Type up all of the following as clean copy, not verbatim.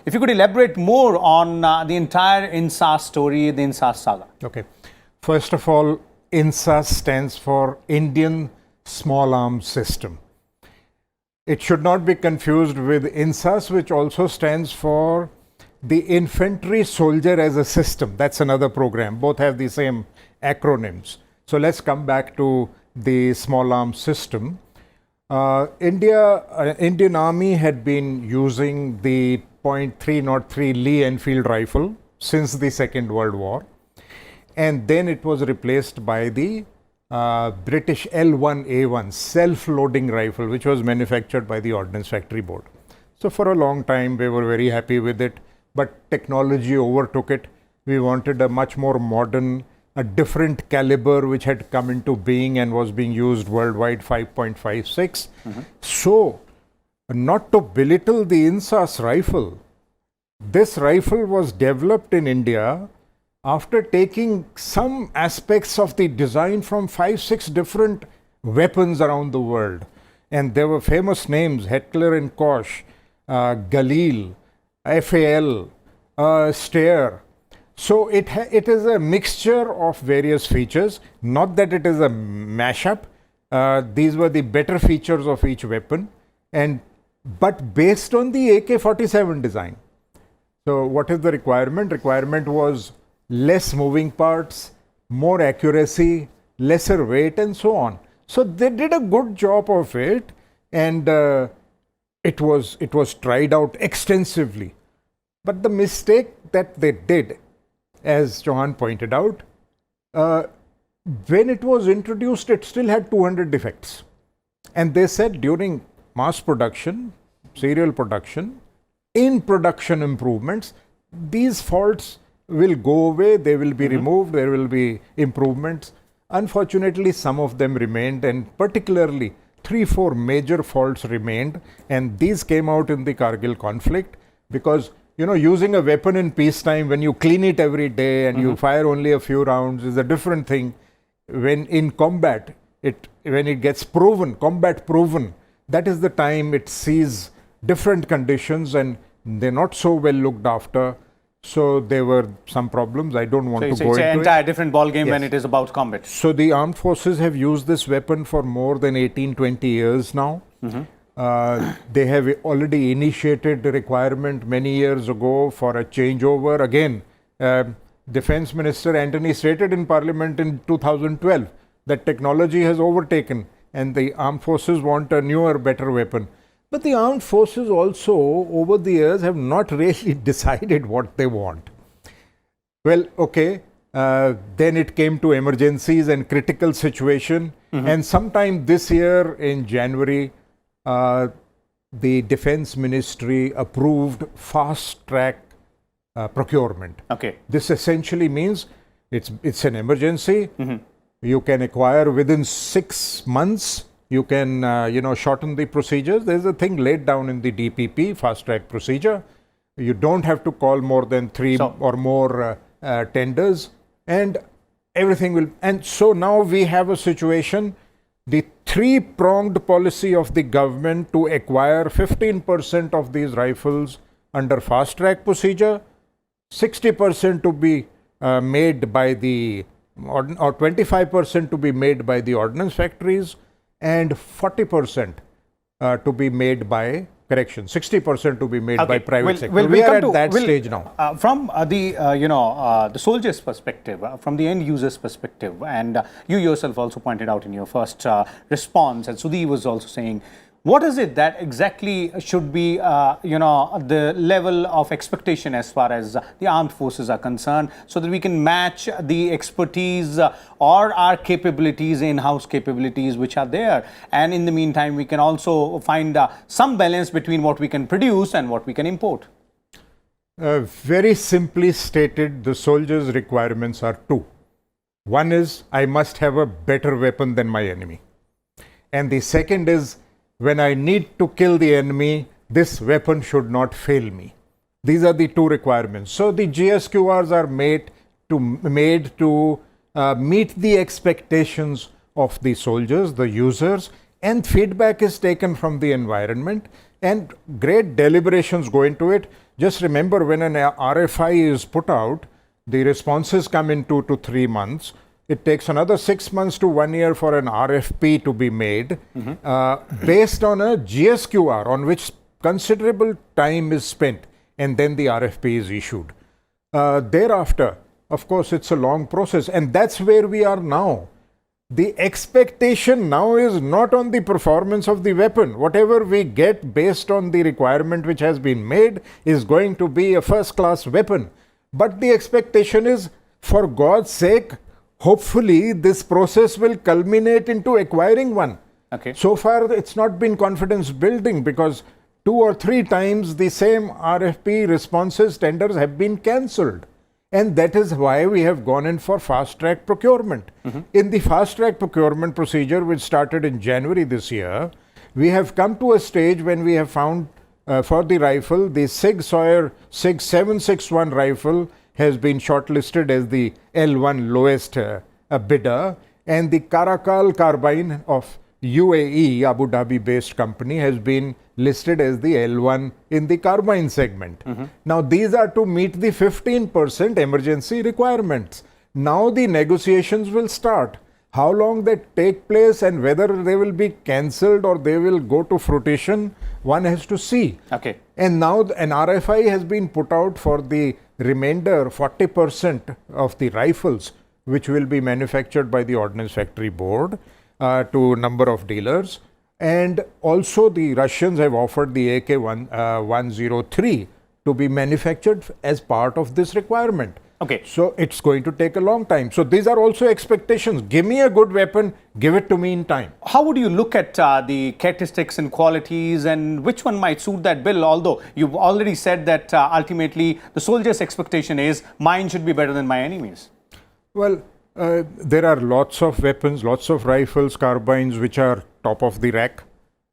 If you could elaborate more on the entire INSAS story, the INSAS saga. Okay. First of all, INSAS stands for Indian Small Arms System. It should not be confused with INSAS, which also stands for the Infantry Soldier as a System. That's another program. Both have the same acronyms. So let's come back to the Small Arms System. Indian Army had been using the .303 Lee Enfield rifle since the Second World War, and then it was replaced by the British L1A1 self-loading rifle, which was manufactured by the Ordnance Factory Board. So for a long time we were very happy with it, but technology overtook it. We wanted a much more modern, a different caliber which had come into being and was being used worldwide, 5.56. So, not to belittle the INSAS rifle, this rifle was developed in India after taking some aspects of the design from 5-6 different weapons around the world. And there were famous names: Heckler and Koch, Galil, FAL, Steyr. So it is a mixture of various features, not that it is a mashup. These were the better features of each weapon, but based on the AK-47 design. So what is the requirement? Requirement was less moving parts, more accuracy, lesser weight, and so on. So they did a good job of it, and it was tried out extensively. But the mistake that they did, as Chauhan pointed out, when it was introduced, it still had 200 defects. And they said during mass production, serial production, in production improvements, these faults will go away, they will be removed, there will be improvements. Unfortunately, some of them remained, and particularly 3-4 major faults remained, and these came out in the Kargil conflict, because using a weapon in peacetime, when you clean it every day and you fire only a few rounds, is a different thing. When in combat, when it gets proven, combat proven, that is the time it sees different conditions and they're not so well looked after. So there were some problems. I don't want to go into it. It's an entire different ball game when it is about combat. So the armed forces have used this weapon for more than 18-20 years now. They have already initiated the requirement many years ago for a changeover. Again, Defense Minister Antony stated in Parliament in 2012 that technology has overtaken and the armed forces want a newer, better weapon. But the armed forces also, over the years, have not really decided what they want. Well, okay, then it came to emergencies and critical situation. And sometime this year in January, the Defense Ministry approved fast-track procurement. Okay. This essentially means it's an emergency. You can acquire within 6 months. You can, shorten the procedures. There's a thing laid down in the DPP, fast-track procedure. You don't have to call more than 3 or more tenders, and everything will. And so now we have a situation, the 3-pronged policy of the government to acquire 15% of these rifles under fast-track procedure, 60% to be made by the, or 25% to be made by the ordnance factories, and 40% to be made by, 60% to be made by private sector. We are at that stage now. From the soldier's perspective, from the end user's perspective, and you yourself also pointed out in your first response, and Sudhi was also saying, what is it that exactly should be, the level of expectation as far as the armed forces are concerned, so that we can match the expertise or our capabilities, in-house capabilities which are there, and in the meantime we can also find some balance between what we can produce and what we can import? Very simply stated, the soldiers' requirements are 2. One is, I must have a better weapon than my enemy. And the second is, when I need to kill the enemy, this weapon should not fail me. These are the 2 requirements. So the GSQRs are made to meet the expectations of the soldiers, the users, and feedback is taken from the environment. And great deliberations go into it. Just remember, when an RFI is put out, the responses come in 2 to 3 months. It takes another 6 months to 1 year for an RFP to be made, based on a GSQR on which considerable time is spent, and then the RFP is issued. Thereafter, of course, it's a long process, and that's where we are now. The expectation now is not on the performance of the weapon. Whatever we get based on the requirement which has been made is going to be a first-class weapon. But the expectation is, for God's sake, hopefully this process will culminate into acquiring one. Okay. So far, it's not been confidence building, because 2 or 3 times the same RFP responses, tenders have been cancelled. And that is why we have gone in for fast track procurement. In the fast track procurement procedure, which started in January this year, we have come to a stage when we have found for the rifle, the Sig Sauer Sig 761 rifle has been shortlisted as the L1 lowest bidder, and the Caracal carbine of UAE, Abu Dhabi based company, has been listed as the L1 in the carbine segment. Now these are to meet the 15% emergency requirements. Now the negotiations will start. How long they take place and whether they will be cancelled or they will go to fruition, one has to see. Okay. And now an RFI has been put out for the remainder 40% of the rifles which will be manufactured by the Ordnance Factory Board to a number of dealers. And also the Russians have offered the AK-103 to be manufactured as part of this requirement. Okay. So it's going to take a long time. So these are also expectations. Give me a good weapon, give it to me in time. How would you look at the characteristics and qualities, and which one might suit that bill? Although you've already said that ultimately the soldier's expectation is mine should be better than my enemy's. Well, there are lots of weapons, lots of rifles, carbines which are top of the rack.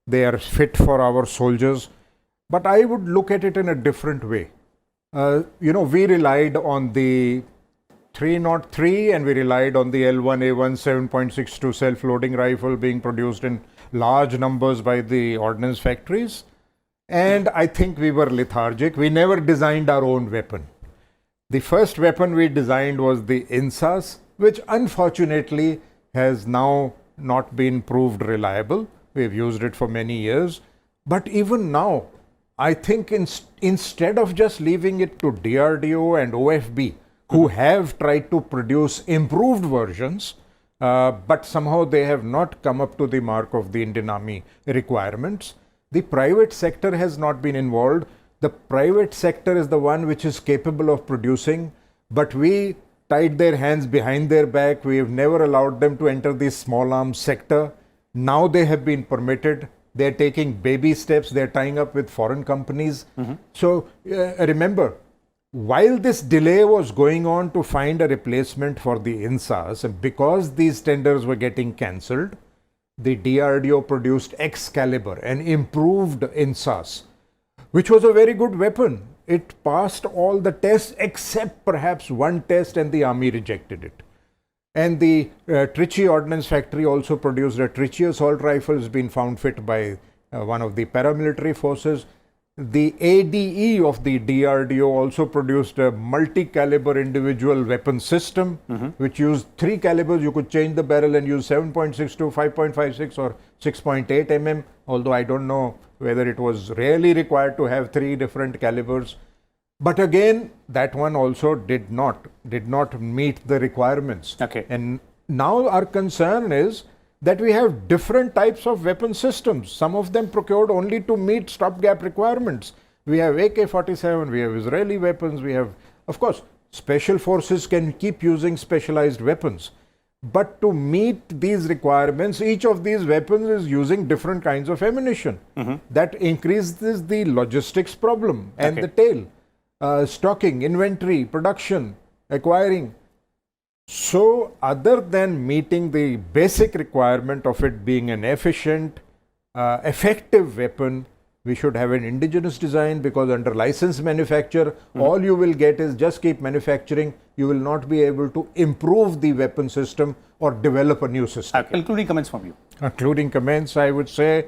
They are fit for our soldiers. But I would look at it in a different way. We relied on the 303 and we relied on the L1A1 7.62 self-loading rifle being produced in large numbers by the ordnance factories. And I think we were lethargic. We never designed our own weapon. The first weapon we designed was the INSAS, which unfortunately has now not been proved reliable. We've used it for many years. But even now, I think instead of just leaving it to DRDO and OFB, who have tried to produce improved versions, but somehow they have not come up to the mark of the Indian Army requirements, the private sector has not been involved. The private sector is the one which is capable of producing, but we tied their hands behind their back. We have never allowed them to enter the small arms sector. Now they have been permitted. They're taking baby steps. They're tying up with foreign companies. So remember, while this delay was going on to find a replacement for the INSAS, and because these tenders were getting cancelled, the DRDO produced Excalibur, an improved INSAS, which was a very good weapon. It passed all the tests except perhaps one test, and the army rejected it. And the Trichy Ordnance Factory also produced a Trichy assault rifle, has been found fit by one of the paramilitary forces. The ADE of the DRDO also produced a multi-caliber individual weapon system, which used 3 calibers. You could change the barrel and use 7.62, 5.56 or 6.8 mm, although I don't know whether it was really required to have 3 different calibers. But again, that one also did not meet the requirements. Okay. And now our concern is that we have different types of weapon systems, some of them procured only to meet stopgap requirements. We have AK-47, we have Israeli weapons, we have, of course, special forces can keep using specialized weapons. But to meet these requirements, each of these weapons is using different kinds of ammunition. That increases the logistics problem and the tail. Stocking, inventory, production, acquiring. So other than meeting the basic requirement of it being an efficient, effective weapon, we should have an indigenous design, because under licensed manufacture, all you will get is just keep manufacturing. You will not be able to improve the weapon system or develop a new system. Including comments from you. Including comments, I would say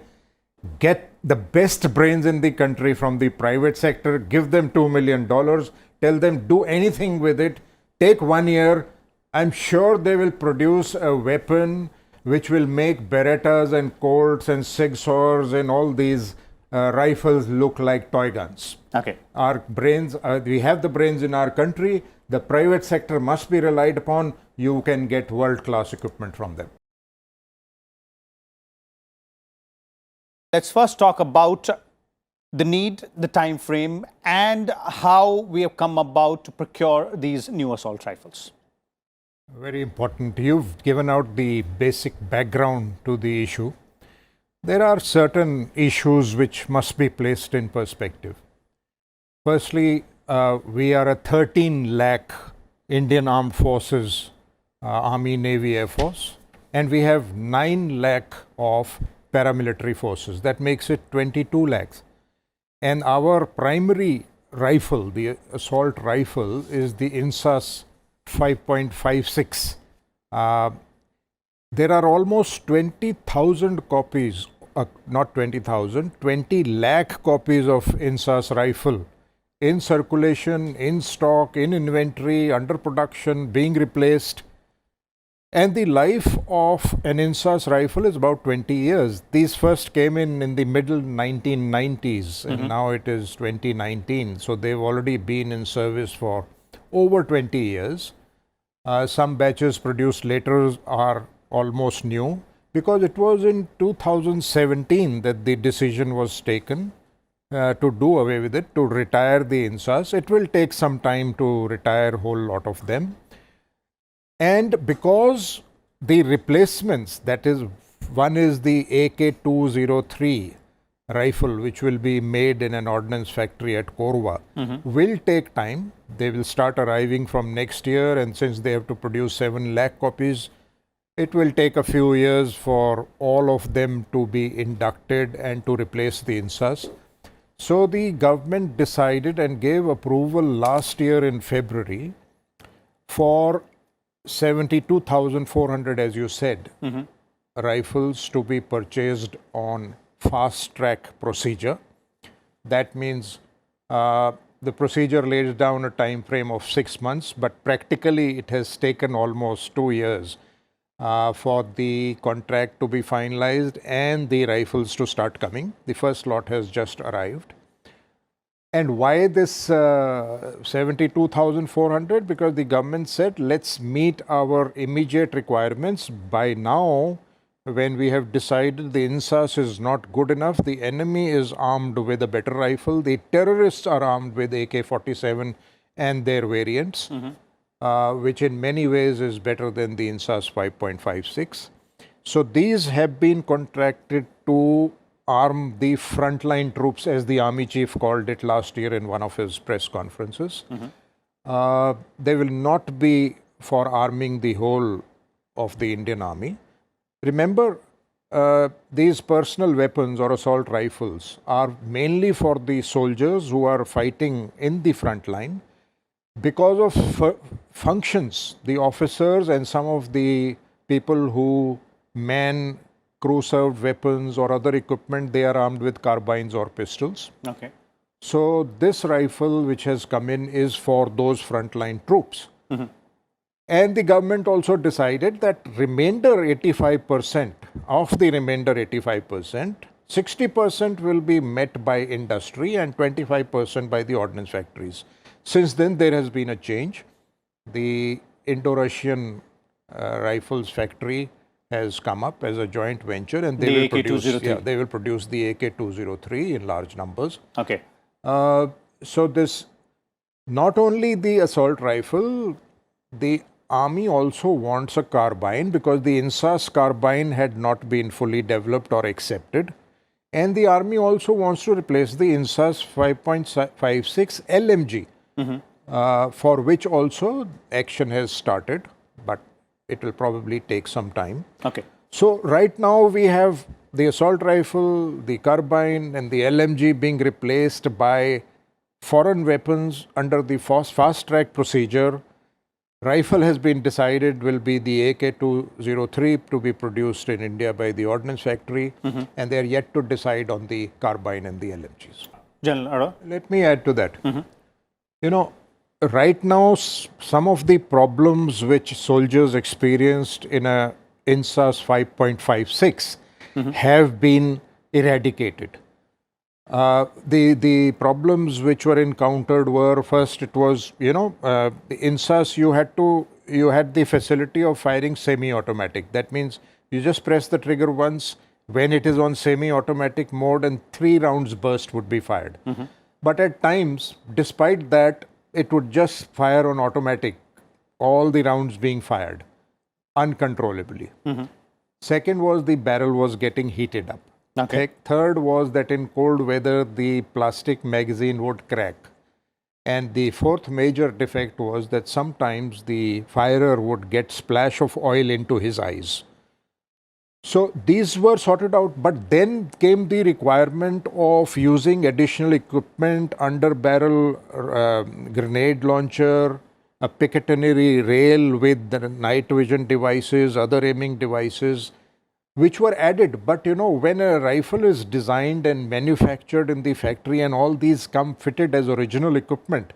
get the best brains in the country from the private sector, give them $2 million, tell them do anything with it, take 1 year. I'm sure they will produce a weapon which will make Berettas and Colts and Sig Sauers and all these rifles look like toy guns. Okay. Our brains, we have the brains in our country. The private sector must be relied upon. You can get world-class equipment from them. Let's first talk about the need, the time frame, and how we have come about to procure these new assault rifles. Very important. You've given out the basic background to the issue. There are certain issues which must be placed in perspective. Firstly, we are a 13 lakh Indian Armed Forces, Army, Navy, Air Force, and we have 9 lakh of paramilitary forces. That makes it 22 lakhs. And our primary rifle, the assault rifle, is the INSAS 5.56. There are almost 20,000 copies, not 20,000, 20 lakh copies of INSAS rifle in circulation, in stock, in inventory, under production, being replaced. And the life of an INSAS rifle is about 20 years. These first came in the middle 1990s, and now it is 2019. So they've already been in service for over 20 years. Some batches produced later are almost new, because it was in 2017 that the decision was taken to do away with it, to retire the INSAS. It will take some time to retire a whole lot of them. And because the replacements, that is, one is the AK-203 rifle, which will be made in an ordnance factory at Korwa, will take time. They will start arriving from next year, and since they have to produce 7 lakh copies, it will take a few years for all of them to be inducted and to replace the INSAS. So the government decided and gave approval last year in February for 72,400, as you said, rifles to be purchased on fast track procedure. That means the procedure lays down a time frame of 6 months, but practically it has taken almost 2 years for the contract to be finalized and the rifles to start coming. The first lot has just arrived. And why this 72,400? Because the government said, let's meet our immediate requirements. By now, when we have decided the INSAS is not good enough, the enemy is armed with a better rifle, the terrorists are armed with AK-47 and their variants, which in many ways is better than the INSAS 5.56. So these have been contracted to arm the frontline troops, as the army chief called it last year in one of his press conferences. They will not be for arming the whole of the Indian army. Remember, these personal weapons or assault rifles are mainly for the soldiers who are fighting in the front line. Because of functions, the officers and some of the people who man crew-served weapons or other equipment, they are armed with carbines or pistols. Okay. So this rifle which has come in is for those frontline troops. And the government also decided that remainder 85% of the remainder 85%, 60% will be met by industry and 25% by the ordnance factories. Since then, there has been a change. The Indo-Russian rifles factory has come up as a joint venture, and they will produce. Yeah, they will produce the AK-203 in large numbers. Okay. So this, not only the assault rifle, the army also wants a carbine, because the INSAS carbine had not been fully developed or accepted, and the army also wants to replace the INSAS 5.56 LMG, for which also action has started, but it will probably take some time. Okay. So right now we have the assault rifle, the carbine and the LMG being replaced by foreign weapons under the fast track procedure, rifle has been decided will be the AK-203 to be produced in India by the Ordnance Factory, and they are yet to decide on the carbine and the LMGs. General Arora? Let me add to that. You know, right now, some of the problems which soldiers experienced in a INSAS 5.56 have been eradicated. The problems which were encountered were, first it was, the INSAS, you had the facility of firing semi-automatic. That means you just press the trigger once. When it is on semi-automatic mode, and 3 rounds burst would be fired. But at times, despite that, it would just fire on automatic, all the rounds being fired uncontrollably. Second was the barrel was getting heated up. Okay. Third was that in cold weather, the plastic magazine would crack. And the fourth major defect was that sometimes the firer would get splash of oil into his eyes. So these were sorted out, but then came the requirement of using additional equipment, under barrel grenade launcher, a Picatinny rail with the night vision devices, other aiming devices, which were added. But when a rifle is designed and manufactured in the factory and all these come fitted as original equipment,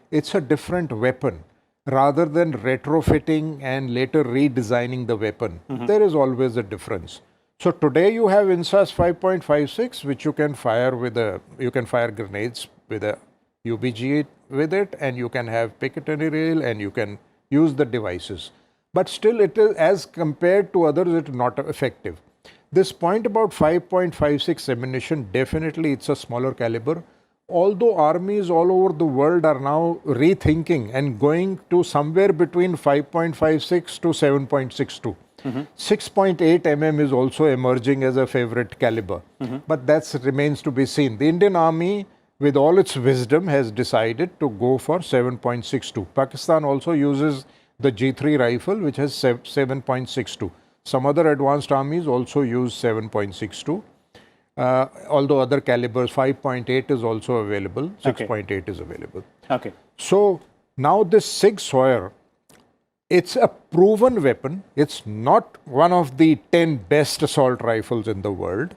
it's a different weapon. Rather than retrofitting and later redesigning the weapon, there is always a difference. So today you have INSAS 5.56, which you can fire grenades with a UBG with it, and you can have Picatinny rail, and you can use the devices. But still, it is, as compared to others, it is not effective. This point about 5.56 ammunition, definitely it's a smaller caliber. Although armies all over the world are now rethinking and going to somewhere between 5.56 to 7.62. 6.8 mm is also emerging as a favorite caliber, but that remains to be seen. The Indian Army, with all its wisdom, has decided to go for 7.62. Pakistan also uses the G3 rifle, which has 7.62. Some other advanced armies also use 7.62. Although other calibers, 5.8 is also available, 6.8 is available. Okay. So now this Sig Sauer, it's a proven weapon. It's not one of the 10 best assault rifles in the world,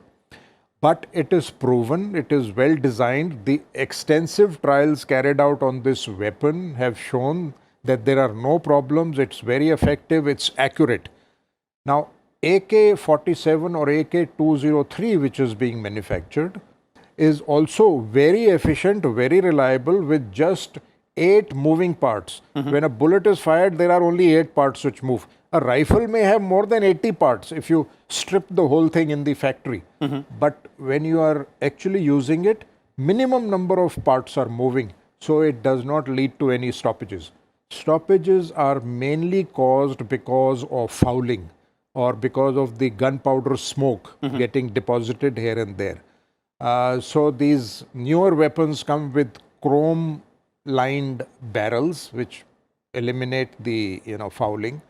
but it is proven, it is well designed. The extensive trials carried out on this weapon have shown that there are no problems. It's very effective, it's accurate. Now, AK-47 or AK-203, which is being manufactured, is also very efficient, very reliable, with just 8 moving parts. When a bullet is fired, there are only 8 parts which move. A rifle may have more than 80 parts if you strip the whole thing in the factory. But when you are actually using it, minimum number of parts are moving, so it does not lead to any stoppages. Stoppages are mainly caused because of fouling, or because of the gunpowder smoke getting deposited here and there. So these newer weapons come with chrome-lined barrels, which eliminate the fouling.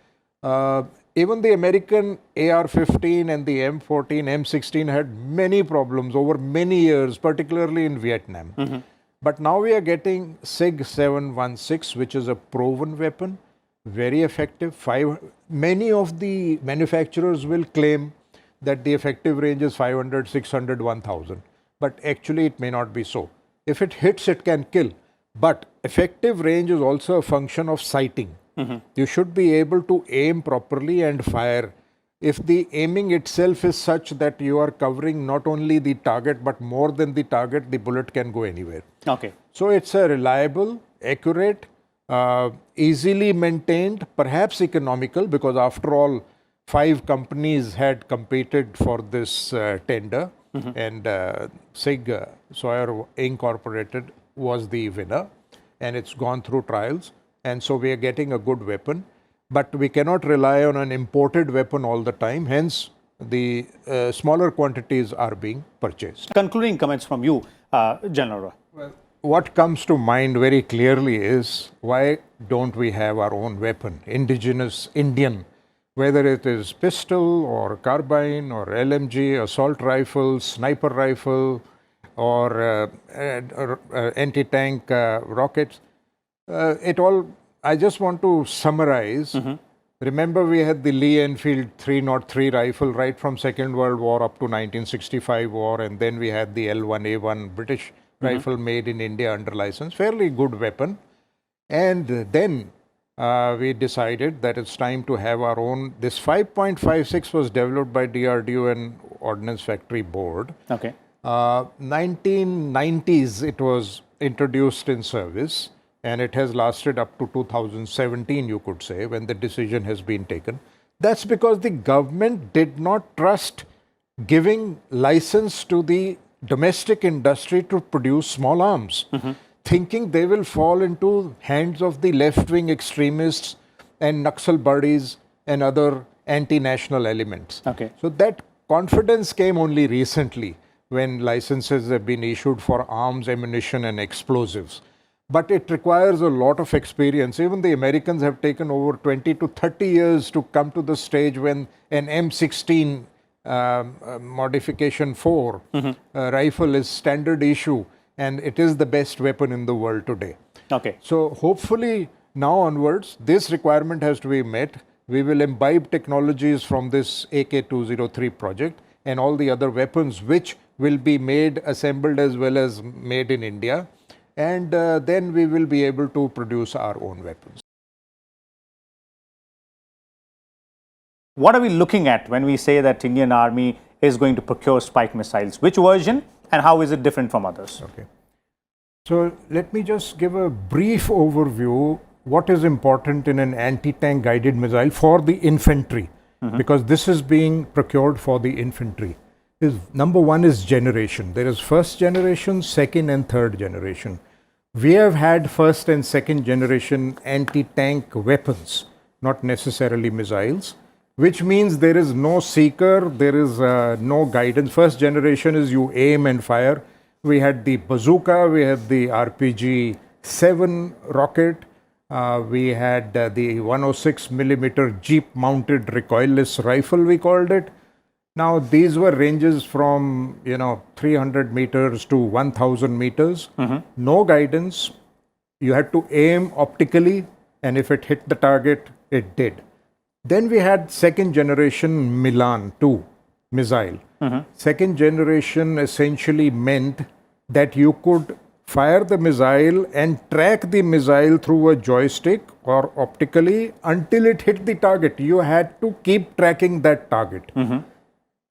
Even the American AR-15 and the M14, M16 had many problems over many years, particularly in Vietnam. But now we are getting SIG 716, which is a proven weapon, very effective. Many of the manufacturers will claim that the effective range is 500, 600, 1000. But actually it may not be so. If it hits, it can kill. But effective range is also a function of sighting. You should be able to aim properly and fire. If the aiming itself is such that you are covering not only the target but more than the target, the bullet can go anywhere. Okay. So it's a reliable, accurate, easily maintained, perhaps economical, because after all, 5 companies had competed for this tender, and Sig Sauer Incorporated was the winner, and it's gone through trials, and so we are getting a good weapon. But we cannot rely on an imported weapon all the time, hence the smaller quantities are being purchased. Concluding comments from you, General Arora. Well, what comes to mind very clearly is, why don't we have our own weapon, indigenous Indian, whether it is pistol or carbine or LMG, assault rifle, sniper rifle, or anti-tank rockets. It all I just want to summarize. Remember, we had the Lee Enfield 303 rifle right from Second World War up to 1965 war, and then we had the L1A1 British rifle made in India under license, fairly good weapon. And then we decided that it's time to have our own. This 5.56 was developed by DRDO and Ordnance Factory Board. Okay. 1990s it was introduced in service, and it has lasted up to 2017, you could say, when the decision has been taken. That's because the government did not trust giving license to the domestic industry to produce small arms, thinking they will fall into hands of the left-wing extremists and Naxal buddies and other anti-national elements. Okay. So that confidence came only recently when licenses have been issued for arms, ammunition and explosives. But it requires a lot of experience. Even the Americans have taken over 20 to 30 years to come to the stage when an M16 modification 4 rifle is standard issue, and it is the best weapon in the world today. Okay. So hopefully now onwards, this requirement has to be met. We will imbibe technologies from this AK-203 project and all the other weapons which will be made, assembled as well as made in India. And then we will be able to produce our own weapons. What are we looking at when we say that Indian Army is going to procure Spike missiles? Which version and how is it different from others? Okay. So let me just give a brief overview what is important in an anti-tank guided missile for the infantry, because this is being procured for the infantry. Number one is generation. There is first generation, second and third generation. We have had first and second generation anti-tank weapons, not necessarily missiles, which means there is no seeker, there is no guidance. First generation is you aim and fire. We had the bazooka, we had the RPG-7 rocket, we had the 106 millimeter Jeep mounted recoilless rifle, we called it. Now these were ranges from 300 meters to 1000 meters. No guidance. You had to aim optically, and if it hit the target, it did. Then we had second generation Milan 2 missile. Second generation essentially meant that you could fire the missile and track the missile through a joystick or optically until it hit the target. You had to keep tracking that target.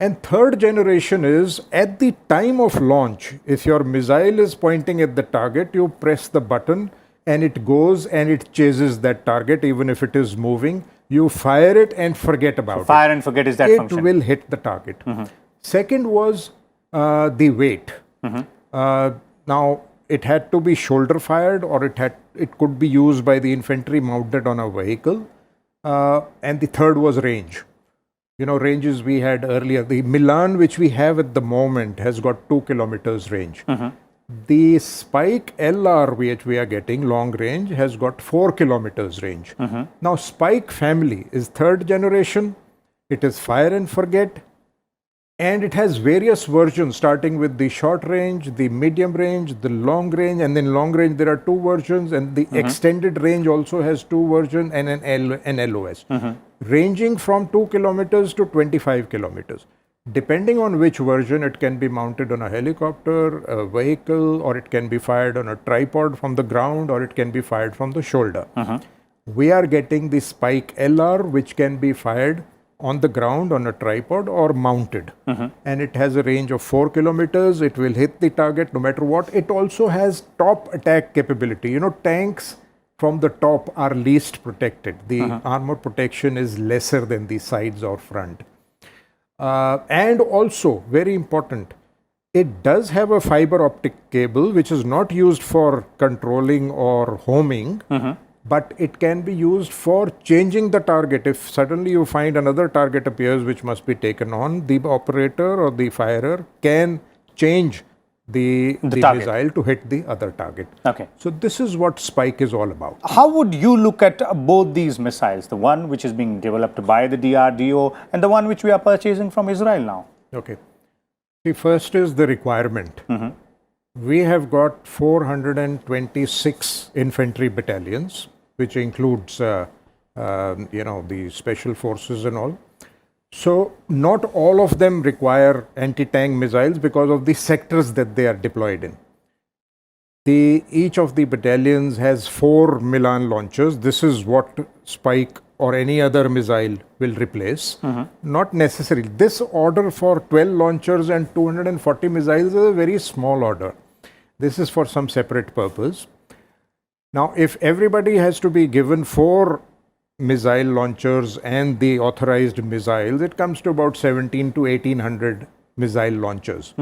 And third generation is at the time of launch, if your missile is pointing at the target, you press the button and it goes and it chases that target even if it is moving. You fire it and forget about it. Fire and forget is that function. It will hit the target. Second was the weight. Now it had to be shoulder fired, or it could be used by the infantry mounted on a vehicle. And the third was range. Ranges we had earlier. The Milan, which we have at the moment, has got 2 kilometers range. The Spike LR, which we are getting, long range, has got 4 kilometers range. Now, Spike family is third generation. It is fire and forget. And it has various versions, starting with the short range, the medium range, the long range, and then long range there are 2 versions, and the extended range also has 2 versions, and an LOS. Ranging from 2 kilometers to 25 kilometers. Depending on which version, it can be mounted on a helicopter, a vehicle, or it can be fired on a tripod from the ground, or it can be fired from the shoulder. We are getting the Spike LR, which can be fired on the ground, on a tripod, or mounted. And it has a range of 4 kilometers. It will hit the target no matter what. It also has top attack capability. Tanks from the top are least protected. The armor protection is lesser than the sides or front. And also, very important, it does have a fiber optic cable which is not used for controlling or homing, but it can be used for changing the target. If suddenly you find another target appears which must be taken on, the operator or the firer can change the missile to hit the other target. Okay. So this is what Spike is all about. How would you look at both these missiles, the one which is being developed by the DRDO and the one which we are purchasing from Israel now? Okay. The first is the requirement. We have got 426 infantry battalions which includes, the special forces and all. So not all of them require anti-tank missiles because of the sectors that they are deployed in. Each of the battalions has 4 Milan launchers. This is what Spike or any other missile will replace. Not necessarily. This order for 12 launchers and 240 missiles is a very small order. This is for some separate purpose. Now, if everybody has to be given 4 missile launchers and the authorized missiles, it comes to about 17 to 1800 missile launchers.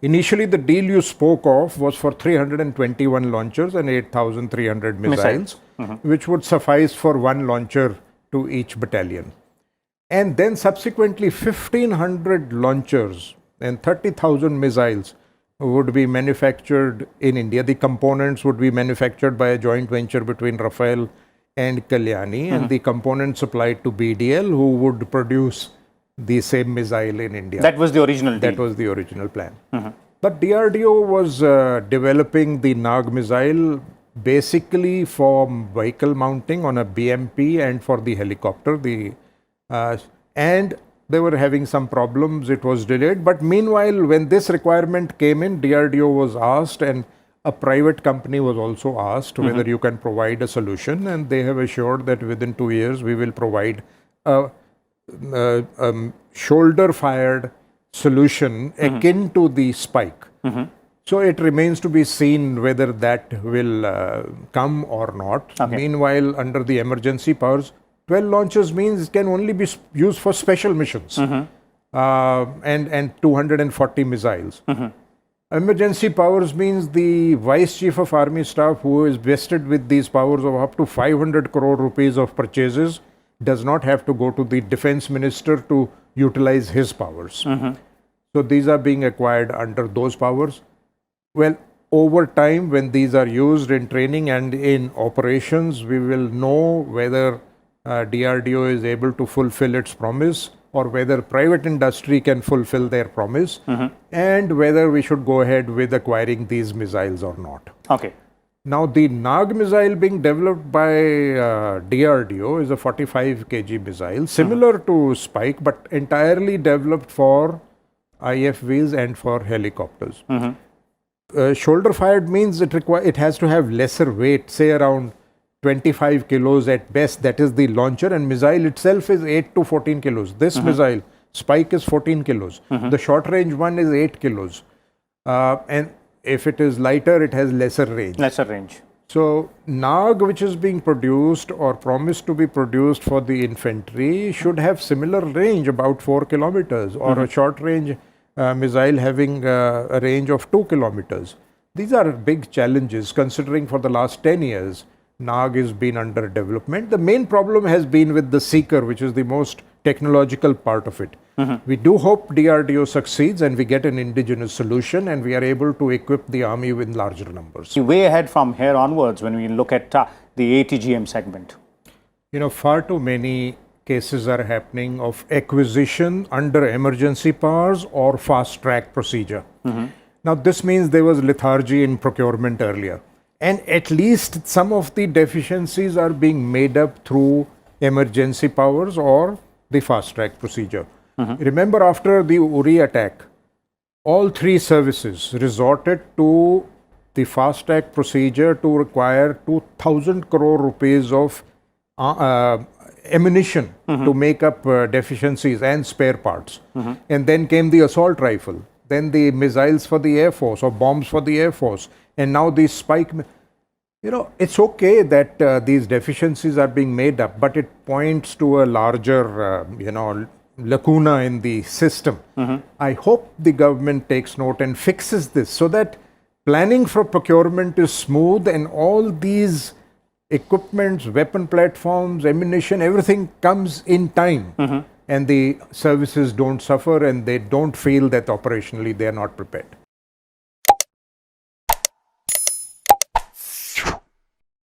Initially, the deal you spoke of was for 321 launchers and 8,300 missiles, which would suffice for 1 launcher to each battalion. And then subsequently 1,500 launchers and 30,000 missiles would be manufactured in India. The components would be manufactured by a joint venture between Rafael and Kalyani, and the components supplied to BDL, who would produce the same missile in India. That was the original deal. That was the original plan. But DRDO was developing the Nag missile basically for vehicle mounting on a BMP and for the helicopter. And they were having some problems, it was delayed. But meanwhile, when this requirement came in, DRDO was asked, and a private company was also asked whether you can provide a solution, and they have assured that within 2 years we will provide a shoulder-fired solution akin to the Spike. So it remains to be seen whether that will come or not. Okay. Meanwhile, under the emergency powers, 12 launches means it can only be used for special missions, and 240 missiles. Emergency powers means the Vice Chief of Army Staff, who is vested with these powers of up to 500 crore rupees of purchases, does not have to go to the Defense Minister to utilize his powers. So these are being acquired under those powers. Well, over time, when these are used in training and in operations, we will know whether DRDO is able to fulfill its promise, or whether private industry can fulfill their promise, and whether we should go ahead with acquiring these missiles or not. Okay. Now, the Nag missile being developed by DRDO is a 45 kg missile, similar to Spike, but entirely developed for IFVs and for helicopters. Shoulder fired means it has to have lesser weight, say around 25 kilos at best. That is the launcher, and missile itself is 8 to 14 kilos. This missile, Spike, is 14 kilos. The short range one is 8 kilos. And if it is lighter, it has lesser range. Lesser range. So, Nag, which is being produced or promised to be produced for the infantry, should have similar range, about 4 kilometers, or a short range missile having a range of 2 kilometers. These are big challenges, considering for the last 10 years, Nag has been under development. The main problem has been with the Seeker, which is the most technological part of it. We do hope DRDO succeeds and we get an indigenous solution and we are able to equip the army with larger numbers. Way ahead from here onwards when we look at the ATGM segment. You know, far too many cases are happening of acquisition under emergency powers or fast track procedure. Now, this means there was lethargy in procurement earlier. And at least some of the deficiencies are being made up through emergency powers or the fast track procedure. Remember, after the Uri attack, all 3 services resorted to the fast track procedure to require 2,000 crore rupees of ammunition to make up deficiencies and spare parts. And then came the assault rifle, then the missiles for the Air Force or bombs for the Air Force, and now these Spike. You know, it's okay that these deficiencies are being made up, but it points to a larger, lacuna in the system. I hope the government takes note and fixes this so that planning for procurement is smooth and all these equipments, weapon platforms, ammunition, everything comes in time, and the services don't suffer and they don't feel that operationally they are not prepared.